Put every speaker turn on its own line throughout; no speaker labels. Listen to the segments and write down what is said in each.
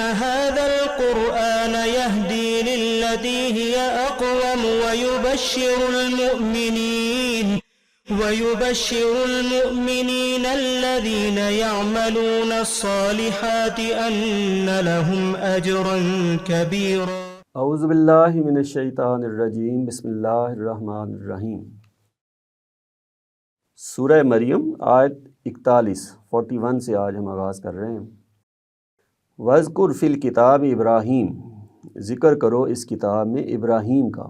هذا القرآن يهدي للتي هي أقوم ويبشر المؤمنين الذين يعملون الصالحات أن لهم أجرا كبيرا.
اعوذ باللہ من الشیطان الرجیم، بسم اللہ الرحمن الرحیم۔ سورہ مریم آیت 41 سے آج ہم آغاز کر رہے ہیں۔ وَاذْكُرْ فِي الْكِتَابِ ابراہیم، ذکر کرو اس کتاب میں ابراہیم کا۔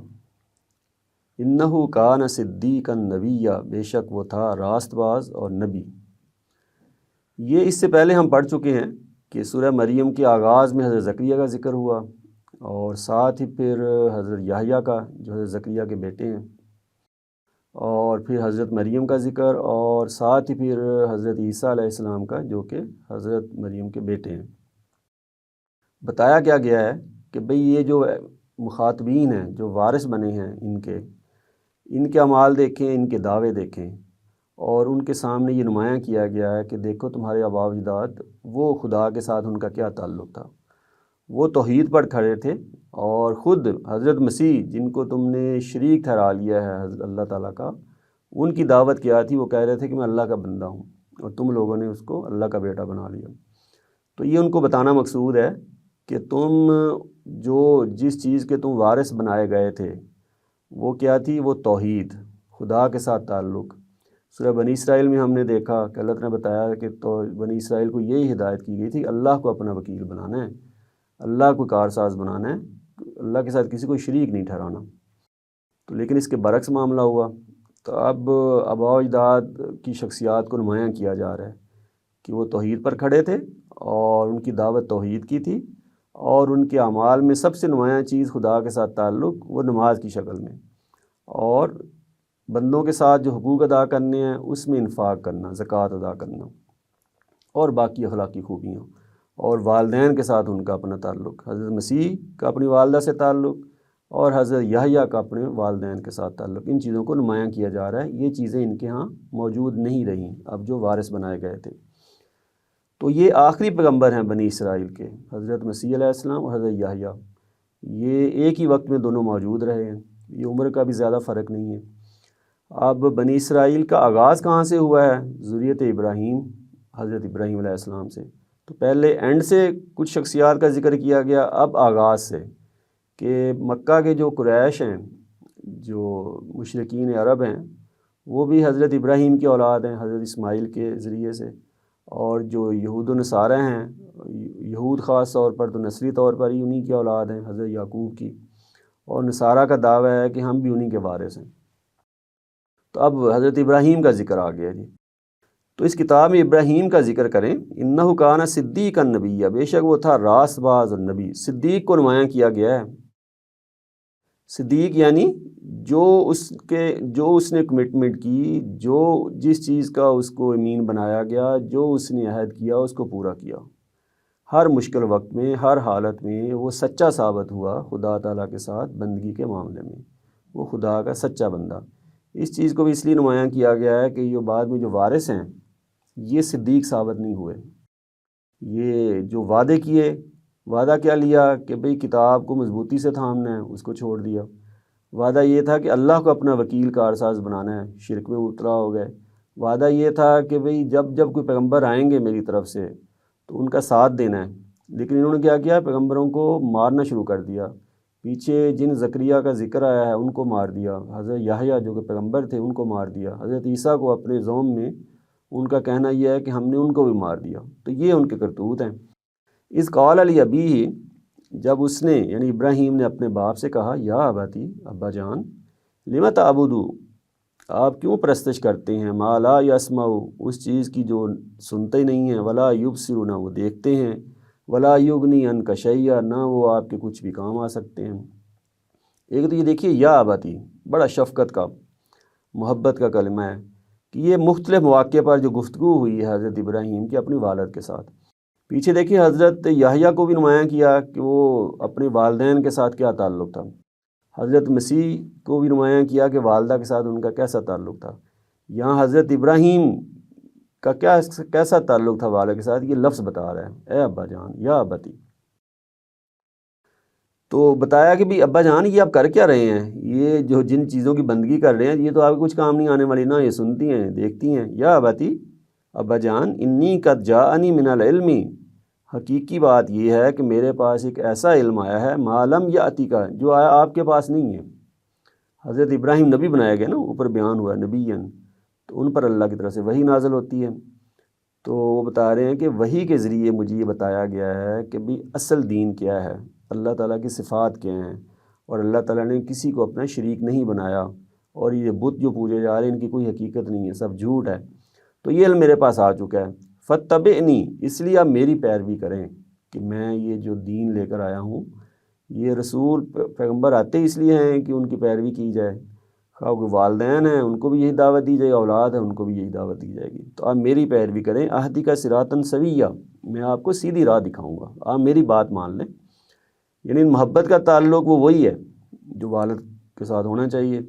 اِنَّهُ كَانَ صِدِّيقًا نَبِيًّا، بے شک وہ تھا راست باز اور نبی۔ یہ اس سے پہلے ہم پڑھ چکے ہیں کہ سورہ مریم کے آغاز میں حضرت زکریا کا ذکر ہوا، اور ساتھ ہی پھر حضرت یحییٰ کا جو حضرت زکریا کے بیٹے ہیں، اور پھر حضرت مریم کا ذکر، اور ساتھ ہی پھر حضرت عیسیٰ علیہ السلام کا جو کہ حضرت مریم کے بیٹے ہیں۔ بتایا کیا گیا ہے کہ بھئی یہ جو مخاطبین ہیں، جو وارث بنے ہیں ان کے اعمال دیکھیں، ان کے دعوے دیکھیں، اور ان کے سامنے یہ نمایاں کیا گیا ہے کہ دیکھو تمہارے آباء و اجداد وہ خدا کے ساتھ ان کا کیا تعلق تھا، وہ توحید پر کھڑے تھے، اور خود حضرت مسیح جن کو تم نے شریک ٹھہرا لیا ہے حضرت اللہ تعالیٰ کا، ان کی دعوت کیا تھی؟ وہ کہہ رہے تھے کہ میں اللہ کا بندہ ہوں، اور تم لوگوں نے اس کو اللہ کا بیٹا بنا لیا۔ تو یہ ان کو بتانا مقصود ہے کہ تم جس چیز کے تم وارث بنائے گئے تھے وہ کیا تھی؟ وہ توحید، خدا کے ساتھ تعلق۔ سورہ بنی اسرائیل میں ہم نے دیکھا کہ اللہ نے بتایا کہ تو بنی اسرائیل کو یہی ہدایت کی گئی تھی کہ اللہ کو اپنا وکیل بنانا ہے، اللہ کو کارساز بنانا ہے، اللہ کے ساتھ کسی کو شریک نہیں ٹھہرانا۔ تو لیکن اس کے برعکس معاملہ ہوا۔ تو اب آباء و اجداد کی شخصیات کو نمایاں کیا جا رہا ہے کہ وہ توحید پر کھڑے تھے، اور ان کی دعوت توحید کی تھی، اور ان کے اعمال میں سب سے نمایاں چیز خدا کے ساتھ تعلق وہ نماز کی شکل میں، اور بندوں کے ساتھ جو حقوق ادا کرنے ہیں اس میں انفاق کرنا، زکوٰۃ ادا کرنا، اور باقی اخلاقی خوبیاں، اور والدین کے ساتھ ان کا اپنا تعلق، حضرت مسیح کا اپنی والدہ سے تعلق، اور حضرت یحییٰ کا اپنے والدین کے ساتھ تعلق۔ ان چیزوں کو نمایاں کیا جا رہا ہے۔ یہ چیزیں ان کے ہاں موجود نہیں رہیں اب جو وارث بنائے گئے تھے۔ تو یہ آخری پیغمبر ہیں بنی اسرائیل کے، حضرت مسیح علیہ السلام اور حضرت یحییٰ، یہ ایک ہی وقت میں دونوں موجود رہے ہیں، یہ عمر کا بھی زیادہ فرق نہیں ہے۔ اب بنی اسرائیل کا آغاز کہاں سے ہوا ہے؟ ذریت ابراہیم، حضرت ابراہیم علیہ السلام سے۔ تو پہلے اینڈ سے کچھ شخصیات کا ذکر کیا گیا، اب آغاز سے، کہ مکہ کے جو قریش ہیں، جو مشرکین عرب ہیں، وہ بھی حضرت ابراہیم کی اولاد ہیں، حضرت اسماعیل کے ذریعے سے، اور جو یہود و نصارہ ہیں، یہود خاص طور پر تو نسلی طور پر ہی انہی کی اولاد ہیں، حضرت یعقوب کی، اور نصارہ کا دعویٰ ہے کہ ہم بھی انہی کے وارث ہیں۔ تو اب حضرت ابراہیم کا ذکر آ گیا جی۔ تو اس کتاب میں ابراہیم کا ذکر کریں۔ انہ کان صدیقا نبیّا، بے شک وہ تھا راست باز اور نبی۔ صدیق کو نمایاں کیا گیا ہے۔ صدیق یعنی جو اس نے کمٹمنٹ کی، جس چیز کا اس کو امین بنایا گیا، جو اس نے عہد کیا اس کو پورا کیا، ہر مشکل وقت میں، ہر حالت میں وہ سچا ثابت ہوا خدا تعالیٰ کے ساتھ بندگی کے معاملے میں، وہ خدا کا سچا بندہ۔ اس چیز کو بھی اس لیے نمایاں کیا گیا ہے کہ یہ بعد میں جو وارث ہیں یہ صدیق ثابت نہیں ہوئے۔ یہ جو وعدے کیے، وعدہ کیا لیا کہ بھئی کتاب کو مضبوطی سے تھامنا ہے، اس کو چھوڑ دیا۔ وعدہ یہ تھا کہ اللہ کو اپنا وکیل کارساز بنانا ہے، شرک میں مبتلا ہو گئے۔ وعدہ یہ تھا کہ بھئی جب کوئی پیغمبر آئیں گے میری طرف سے تو ان کا ساتھ دینا ہے، لیکن انہوں نے کیا کیا؟ پیغمبروں کو مارنا شروع کر دیا۔ پیچھے جن زکریا کا ذکر آیا ہے ان کو مار دیا، حضرت یحییٰ جو کہ پیغمبر تھے ان کو مار دیا، حضرت عیسیٰ کو اپنے زوم میں ان کا کہنا یہ ہے کہ ہم نے ان کو بھی مار دیا۔ تو یہ ان کے کرتوت ہیں۔ اذ قال لأبیہ، جب اس نے یعنی ابراہیم نے اپنے باپ سے کہا، یا اباتی، ابا جان، لم تعبدو، آپ کیوں پرستش کرتے ہیں، ما لا یسمع، اس چیز کی جو سنتے نہیں ہیں، ولا یبصر، نہ وہ دیکھتے ہیں، ولا یغنی عنک شیئا، نہ وہ آپ کے کچھ بھی کام آ سکتے ہیں۔ ایک تو یہ دیکھیے یا اباتی، بڑا شفقت کا، محبت کا کلمہ ہے کہ یہ مختلف مواقع پر جو گفتگو ہوئی ہے حضرت ابراہیم کی اپنی والد کے ساتھ۔ پیچھے دیکھیے حضرت یحییٰ کو بھی نمایاں کیا کہ وہ اپنے والدین کے ساتھ کیا تعلق تھا، حضرت مسیح کو بھی نمایاں کیا کہ والدہ کے ساتھ ان کا کیسا تعلق تھا۔ یہاں حضرت ابراہیم کا کیسا تعلق تھا والد کے ساتھ، یہ لفظ بتا رہا ہے، اے ابا جان، یا ابتی۔ تو بتایا کہ بھی ابا جان یہ آپ کر کیا رہے ہیں، یہ جو جن چیزوں کی بندگی کر رہے ہیں یہ تو آپ کچھ کام نہیں آنے والی، نہ یہ سنتی ہیں دیکھتی ہیں۔ یا اباتی، ابا جان، انی قد جاءنی من العلم، حقیقی بات یہ ہے کہ میرے پاس ایک ایسا علم آیا ہے ما لم یأتی کا، جو آیا آپ کے پاس نہیں ہے۔ حضرت ابراہیم نبی بنایا گیا نا، اوپر بیان ہوا ہے نبیًا، تو ان پر اللہ کی طرف سے وحی نازل ہوتی ہے۔ تو وہ بتا رہے ہیں کہ وحی کے ذریعے مجھے یہ بتایا گیا ہے کہ بھی اصل دین کیا ہے، اللہ تعالیٰ کی صفات کیا ہیں، اور اللہ تعالیٰ نے کسی کو اپنا شریک نہیں بنایا، اور یہ بت جو پوجے جا رہے ہیں ان کی کوئی حقیقت نہیں ہے، سب جھوٹ ہے۔ تو یہ علم میرے پاس آ چکا ہے، فاتبعنی، اس لیے آپ میری پیروی کریں کہ میں یہ جو دین لے کر آیا ہوں، یہ رسول پیغمبر آتے اس لیے ہیں کہ ان کی پیروی کی جائے، خواہ کوئی والدین ہیں ان کو بھی یہی دعوت دی جائے، اولاد ہے ان کو بھی یہی دعوت دی جائے گی۔ تو آپ میری پیروی کریں، اہدی کا صراطً سویّا، میں آپ کو سیدھی راہ دکھاؤں گا، آپ میری بات مان لیں۔ یعنی محبت کا تعلق وہ وہی ہے جو والد کے ساتھ ہونا چاہیے،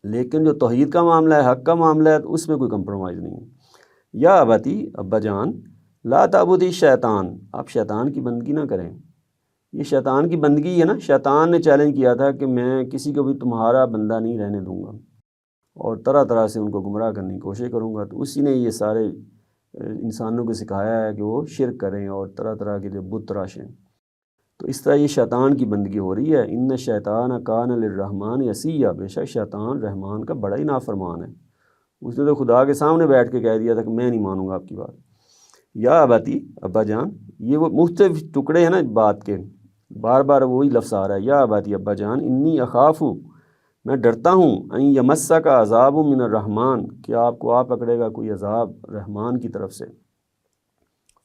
لیکن جو توحید کا معاملہ ہے، حق کا معاملہ ہے، تو اس میں کوئی کمپرومائز نہیں ہے۔ یا اباتی، ابا جان، لا تعبدی شیطان، آپ شیطان کی بندگی نہ کریں۔ یہ شیطان کی بندگی ہے نا، شیطان نے چیلنج کیا تھا کہ میں کسی کو بھی تمہارا بندہ نہیں رہنے دوں گا، اور طرح طرح سے ان کو گمراہ کرنے کی کوشش کروں گا۔ تو اسی نے یہ سارے انسانوں کو سکھایا ہے کہ وہ شرک کریں اور طرح طرح کے جو بت تراشیں۔ تو اس طرح یہ شیطان کی بندگی ہو رہی ہے۔ ان الشیطان کان للرحمن عصیا، بے شک شیطان رحمان کا بڑا ہی نافرمان ہے، اس نے تو خدا کے سامنے بیٹھ کے کہہ دیا تھا کہ میں نہیں مانوں گا آپ کی بات۔ یا اباتی، ابا جان، یہ وہ مختلف ٹکڑے ہیں نا بات کے، بار بار وہی لفظ آ رہا ہے۔ یا اباتی، ابا جان، انی اخاف، میں ڈرتا ہوں، ان یمسک عذاب من الرحمن، کہ آپ کو آ پکڑے گا کوئی عذاب رحمان کی طرف سے،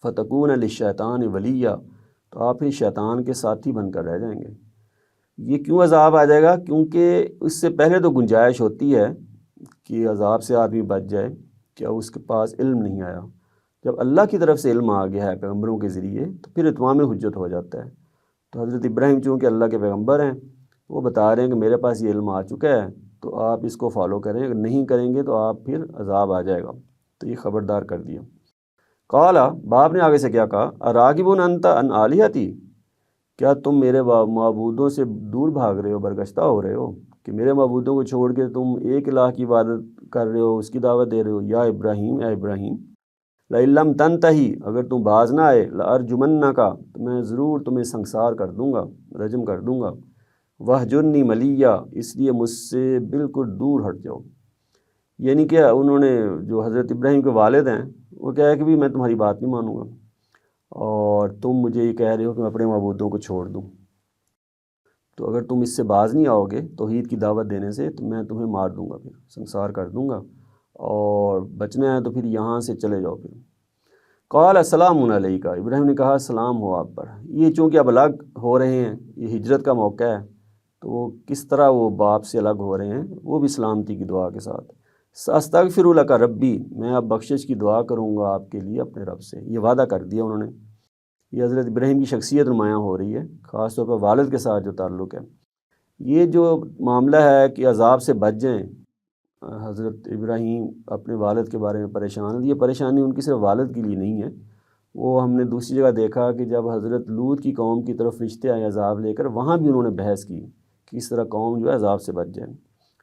فتکون للشیطان ولیا، تو آپ ہی شیطان کے ساتھی بن کر رہ جائیں گے۔ یہ کیوں عذاب آ جائے گا؟ کیونکہ اس سے پہلے تو گنجائش ہوتی ہے کہ عذاب سے آدمی بچ جائے، کیا اس کے پاس علم نہیں آیا۔ جب اللہ کی طرف سے علم آ گیا ہے پیغمبروں کے ذریعے، تو پھر اتمام حجت ہو جاتا ہے۔ تو حضرت ابراہیم چونکہ اللہ کے پیغمبر ہیں، وہ بتا رہے ہیں کہ میرے پاس یہ علم آ چکا ہے، تو آپ اس کو فالو کریں، اگر نہیں کریں گے تو آپ پھر عذاب آ جائے گا۔ تو یہ خبردار کر دیا۔ قالا، باپ نے آگے سے کیا کہا، اراغب انت عن آلہتی، کیا تم میرے معبودوں سے دور بھاگ رہے ہو، برگشتہ ہو رہے ہو، کہ میرے معبودوں کو چھوڑ کے تم ایک الہ کی عبادت کر رہے ہو، اس کی دعوت دے رہے ہو۔ یا ابراہیم، اے ابراہیم، لئن لم تنتہی، اگر تم باز نہ آئے، لارجمنک، تو میں ضرور تمہیں سنسار کر دوں گا، رجم کر دوں گا۔ وہجرنی ملیا، اس لیے مجھ سے بالکل دور ہٹ جاؤ۔ یعنی کہ انہوں نے، جو حضرت ابراہیم کے والد ہیں، وہ کہا ہے کہ بھی میں تمہاری بات نہیں مانوں گا، اور تم مجھے یہ کہہ رہے ہو کہ میں اپنے معبودوں کو چھوڑ دوں، تو اگر تم اس سے باز نہیں آؤ گے توحید کی دعوت دینے سے، تو میں تمہیں مار دوں گا، پھر سنسار کر دوں گا، اور بچنا ہے تو پھر یہاں سے چلے جاؤ پھر۔ قال السلام علیک، ابراہیم نے کہا سلام ہو آپ پر۔ یہ چونکہ اب الگ ہو رہے ہیں، یہ ہجرت کا موقع ہے، تو وہ کس طرح وہ باپ سے الگ ہو رہے ہیں، وہ بھی سلامتی کی دعا کے ساتھ۔ استغفر لک ربی، میں اب بخشش کی دعا کروں گا آپ کے لیے اپنے رب سے، یہ وعدہ کر دیا انہوں نے۔ یہ حضرت ابراہیم کی شخصیت نمایاں ہو رہی ہے، خاص طور پر والد کے ساتھ جو تعلق ہے۔ یہ جو معاملہ ہے کہ عذاب سے بچ جائیں، حضرت ابراہیم اپنے والد کے بارے میں پریشان ہیں، یہ پریشانی ان کی صرف والد کے لیے نہیں ہے، وہ ہم نے دوسری جگہ دیکھا کہ جب حضرت لوط کی قوم کی طرف فرشتے آئے عذاب لے کر، وہاں بھی انہوں نے بحث کی کہ اس طرح قوم جو ہے عذاب سے بچ جائے۔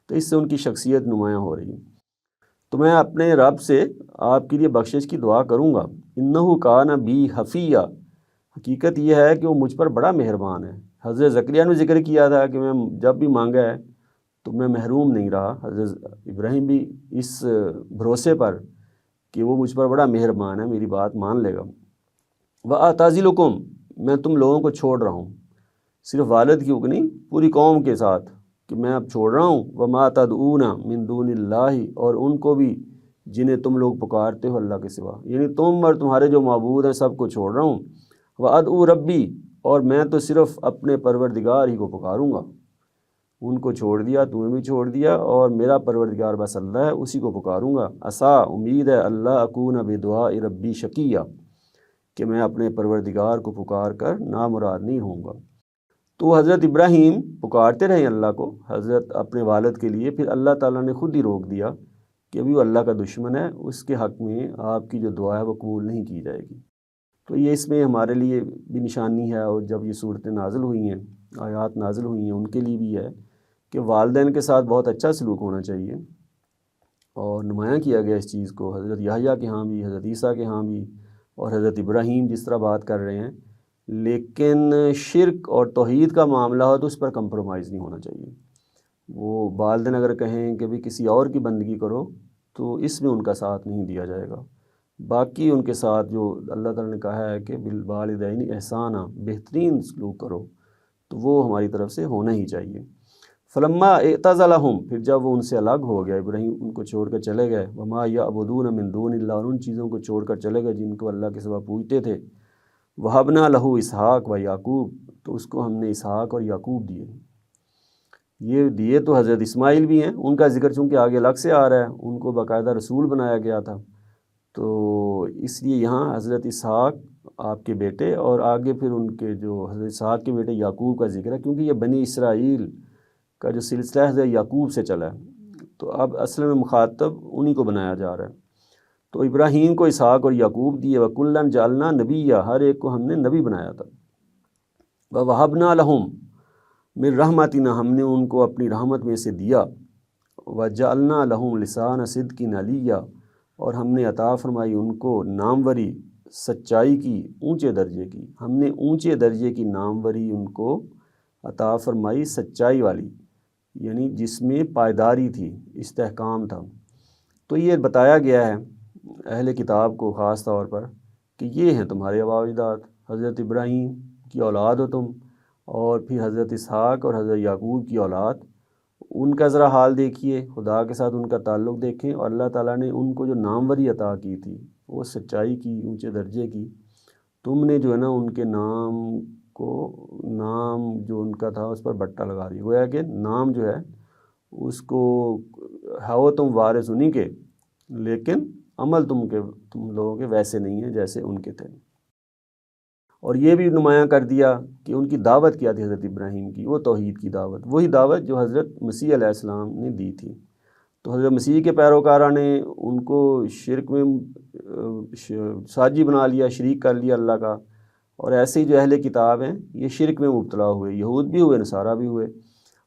تو اس سے ان کی شخصیت نمایاں ہو رہی ہے۔ تو میں اپنے رب سے آپ کے لیے بخشش کی دعا کروں گا۔ انہ کان بی حفیہ، حقیقت یہ ہے کہ وہ مجھ پر بڑا مہربان ہے۔ حضرت زکریا نے ذکر کیا تھا کہ میں جب بھی مانگا ہے تو میں محروم نہیں رہا۔ حضرت ابراہیم بھی اس بھروسے پر کہ وہ مجھ پر بڑا مہربان ہے، میری بات مان لے گا۔ وَأَعْتَزِلُكُمْ، میں تم لوگوں کو چھوڑ رہا ہوں، صرف والد کی حکم نہیں، پوری قوم کے ساتھ، کہ میں اب چھوڑ رہا ہوں۔ وَمَا تَدْعُونَ مِن دُونِ اللَّهِ، اور ان کو بھی جنہیں تم لوگ پکارتے ہو اللہ کے سوا، یعنی تم اور تمہارے جو معبود ہیں سب کو چھوڑ رہا ہوں۔ وَأَدْعُو رَبِّي، اور میں تو صرف اپنے پروردگار ہی کو پکاروں گا۔ ان کو چھوڑ دیا، تمہیں بھی چھوڑ دیا، اور میرا پروردگار بس اللہ ہے، اسی کو پکاروں گا۔ عسیٰ، امید ہے، اللہ اکون بدعاء ربی شقیہ، کہ میں اپنے پروردگار کو پکار کر نامراد نہیں ہوں گا۔ تو حضرت ابراہیم پکارتے رہے اللہ کو، حضرت اپنے والد کے لیے، پھر اللہ تعالیٰ نے خود ہی روک دیا کہ ابھی وہ اللہ کا دشمن ہے، اس کے حق میں آپ کی جو دعا ہے وہ قبول نہیں کی جائے گی۔ تو یہ اس میں ہمارے لیے بھی نشانی ہے، اور جب یہ صورتیں نازل ہوئی ہیں، آیات نازل ہوئی ہیں، ان کے لیے بھی ہے کہ والدین کے ساتھ بہت اچھا سلوک ہونا چاہیے، اور نمایاں کیا گیا اس چیز کو حضرت یحییٰ کے ہاں بھی، حضرت عیسیٰ کے ہاں بھی، اور حضرت ابراہیم جس طرح بات کر رہے ہیں۔ لیکن شرک اور توحید کا معاملہ ہو تو اس پر کمپرومائز نہیں ہونا چاہیے۔ وہ والدین اگر کہیں کہ بھی کسی اور کی بندگی کرو تو اس میں ان کا ساتھ نہیں دیا جائے گا۔ باقی ان کے ساتھ جو اللہ تعالیٰ نے کہا ہے کہ بالوالدین احسانہ، بہترین سلوک کرو، تو وہ ہماری طرف سے ہونا ہی چاہیے۔ فلما اعتزلہم، پھر جب وہ ان سے الگ ہو گیا، ابراہیم ان کو چھوڑ کر چلے گئے، وما یعبدون من دون اللہ، اور ان چیزوں کو چھوڑ کر چلے گئے جن کو اللہ کے سوا پوجتے تھے، وہبنا لہو اسحاق و یعقوب، تو اس کو ہم نے اسحاق اور یعقوب دیے۔ یہ دیے تو حضرت اسماعیل بھی ہیں، ان کا ذکر چونکہ آگے الگ سے آ رہا ہے، ان کو باقاعدہ رسول بنایا گیا تھا، تو اس لیے یہاں حضرت اسحاق آپ کے بیٹے، اور آگے پھر ان کے جو حضرت اسحاق کے بیٹے یعقوب کا ذکر ہے، کیونکہ یہ بنی اسرائیل کا جو سلسلہ ہے حضرت یعقوب سے چلا ہے، تو اب اصل میں مخاطب انہی کو بنایا جا رہا ہے۔ تو ابراہیم کو اسحاق اور یعقوب دیے، وَكُلًّا جَعَلْنَا نَبِيًّا، ہر ایک کو ہم نے نبی بنایا تھا۔ وَوَهَبْنَا لَهُم مِّن رَحْمَتِنَا، ہم نے ان کو اپنی رحمت میں سے دیا، وَجَعَلْنَا لَهُمْ لِسَانَ صِدْقٍ عَلِيًّا، اور ہم نے عطا فرمائی ان کو ناموری سچائی کی، اونچے درجے کی، ہم نے اونچے درجے کی ناموری ان کو عطا فرمائی، سچائی والی، یعنی جس میں پائیداری تھی، استحکام تھا۔ تو یہ بتایا گیا ہے اہل کتاب کو خاص طور پر کہ یہ ہیں تمہارے آباء و اجداد، حضرت ابراہیم کی اولاد ہو تم، اور پھر حضرت اسحاق اور حضرت یعقوب کی اولاد۔ ان کا ذرا حال دیکھیے، خدا کے ساتھ ان کا تعلق دیکھیں، اور اللہ تعالیٰ نے ان کو جو ناموری عطا کی تھی، وہ سچائی کی، اونچے درجے کی، تم نے جو ہے نا ان کے نام کو، نام جو ان کا تھا اس پر بٹا لگا دی، گویا کہ نام جو ہے اس کو ہو تم وارث انہی کے، لیکن عمل تم لوگوں کے ویسے نہیں ہیں جیسے ان کے تھے۔ اور یہ بھی نمایاں کر دیا کہ ان کی دعوت کیا تھی حضرت ابراہیم کی، وہ توحید کی دعوت، وہی دعوت جو حضرت مسیح علیہ السلام نے دی تھی۔ تو حضرت مسیح کے پیروکاروں نے ان کو شرک میں ساجی بنا لیا، شریک کر لیا اللہ کا، اور ایسے ہی جو اہل کتاب ہیں یہ شرک میں مبتلا ہوئے، یہود بھی ہوئے، نصارہ بھی ہوئے،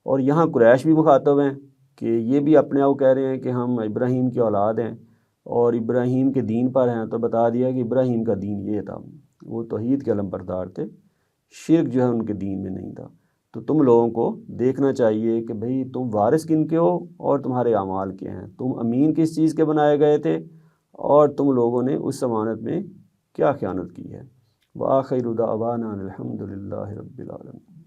اور یہاں قریش بھی مخاطب ہیں کہ یہ بھی اپنے آپ کہہ رہے ہیں کہ ہم ابراہیم کی اولاد ہیں اور ابراہیم کے دین پر ہیں۔ تو بتا دیا کہ ابراہیم کا دین یہ تھا، وہ توحید کے علم بردار تھے، شرک جو ہے ان کے دین میں نہیں تھا۔ تو تم لوگوں کو دیکھنا چاہیے کہ بھئی تم وارث کن کے ہو اور تمہارے اعمال کیا ہیں، تم امین کس چیز کے بنائے گئے تھے، اور تم لوگوں نے اس امانت میں کیا خیانت کی ہے۔ وآخر دعوانا الحمد للہ رب العالمین۔